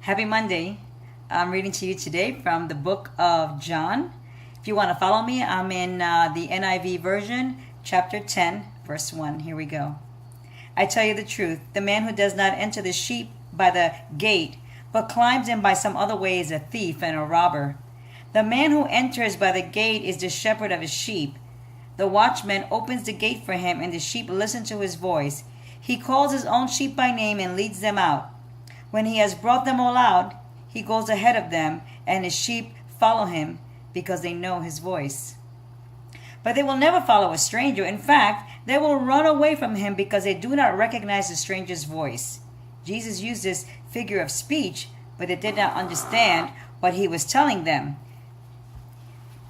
Happy Monday. I'm reading to you today from the book of John. If you want to follow me, I'm in the NIV version, chapter 10, verse 1. Here we go. I tell you the truth, the man who does not enter the sheep by the gate, but climbs in by some other way is a thief and a robber. The man who enters by the gate is the shepherd of his sheep. The watchman opens the gate for him, and the sheep listen to his voice. He calls his own sheep by name and leads them out. When he has brought them all out, he goes ahead of them, and his sheep follow him because they know his voice. But they will never follow a stranger. In fact, they will run away from him because they do not recognize the stranger's voice. Jesus used this figure of speech, but they did not understand what he was telling them.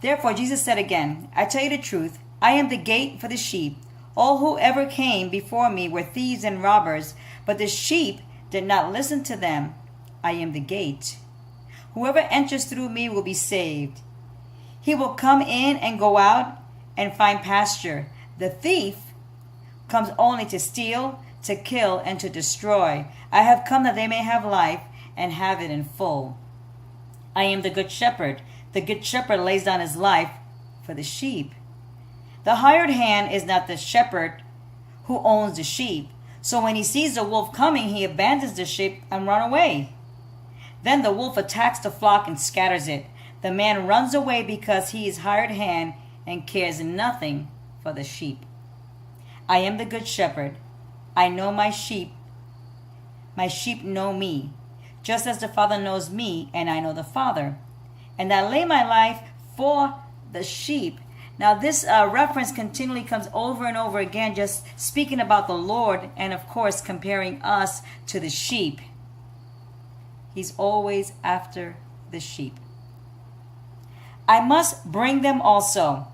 Therefore, Jesus said again, I tell you the truth, I am the gate for the sheep. All who ever came before me were thieves and robbers, but the sheep did not listen to them. I am the gate. Whoever enters through me will be saved. He will come in and go out and find pasture. The thief comes only to steal, to kill, and to destroy. I have come that they may have life and have it in full. I am the good shepherd. The good shepherd lays down his life for the sheep. The hired hand is not the shepherd who owns the sheep. So when he sees the wolf coming, he abandons the sheep and runs away. Then the wolf attacks the flock and scatters it. The man runs away because he is hired hand and cares nothing for the sheep. I am the good shepherd. I know my sheep. My sheep know me, just as the Father knows me, and I know the Father. And I lay my life for the sheep. Now this reference continually comes over and over again, just speaking about the Lord and of course comparing us to the sheep. He's always after the sheep. I must bring them also.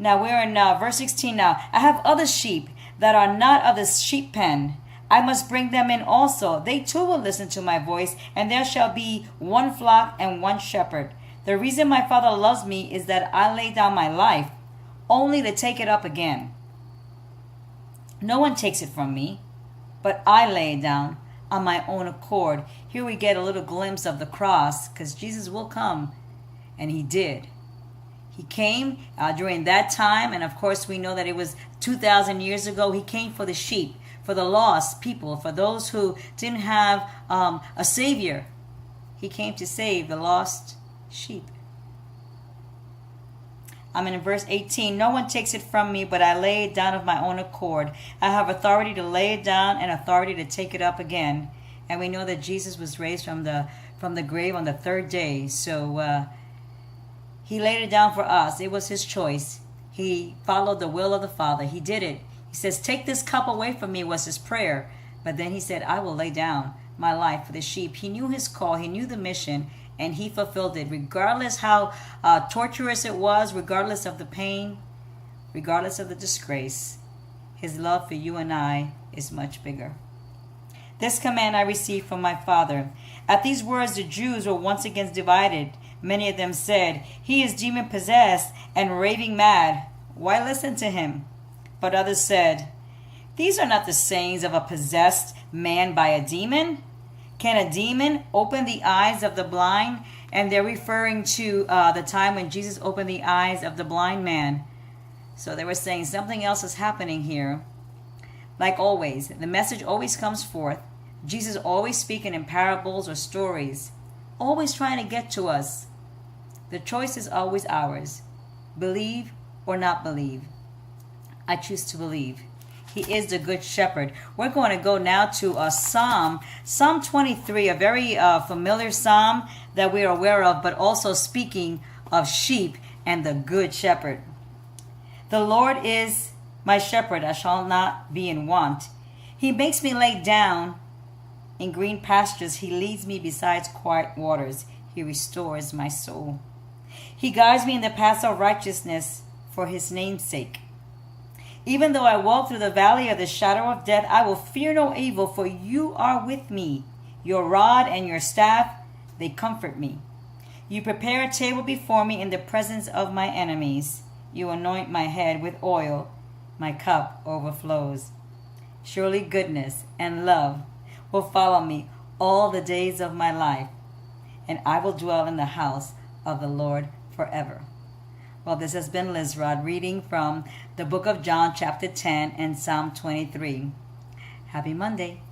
Now we're in verse 16 now. I have other sheep that are not of the sheep pen. I must bring them in also. They too will listen to my voice, and there shall be one flock and one shepherd. The reason my Father loves me is that I lay down my life, only to take it up again. No one takes it from me, but I lay it down on my own accord. Here we get a little glimpse of the cross, because Jesus will come, and he did. He came during that time, and of course we know that it was 2,000 years ago. He came for the sheep, for the lost people, for those who didn't have a Savior. He came to save the lost sheep. I'm in verse 18. No one takes it from me, but I lay it down of my own accord. I have authority to lay it down and authority to take it up again. And we know that Jesus was raised from the grave on the third day. So he laid it down for us. It was his choice. He followed the will of the Father. He did it. He says, take this cup away from me, was his prayer. But then he said, I will lay down my life for the sheep. He knew his call. He knew the mission. And he fulfilled it, regardless how torturous it was, regardless of the pain, regardless of the disgrace. His love for you and I is much bigger. This command I received from my Father. At these words, the Jews were once again divided. Many of them said, he is demon-possessed and raving mad. Why listen to him? But others said, these are not the sayings of a possessed man by a demon. Can a demon open the eyes of the blind? And they're referring to the time when Jesus opened the eyes of the blind man. So they were saying something else is happening here. Like always, the message always comes forth. Jesus always speaking in parables or stories, always trying to get to us. The choice is always ours. Believe or not believe. I choose to believe. He is the good shepherd. We're going to go now to a Psalm 23, a very familiar psalm that we are aware of, but also speaking of sheep and the good shepherd. The Lord is my shepherd, I shall not be in want. He makes me lay down in green pastures. He leads me beside quiet waters. He restores my soul. He guides me in the paths of righteousness for his name's sake. Even though I walk through the valley of the shadow of death, I will fear no evil, for you are with me. Your rod and your staff, they comfort me. You prepare a table before me in the presence of my enemies. You anoint my head with oil. My cup overflows. Surely goodness and love will follow me all the days of my life, and I will dwell in the house of the Lord forever. Well, this has been Liz Rod reading from the book of John, chapter 10 and Psalm 23. Happy Monday.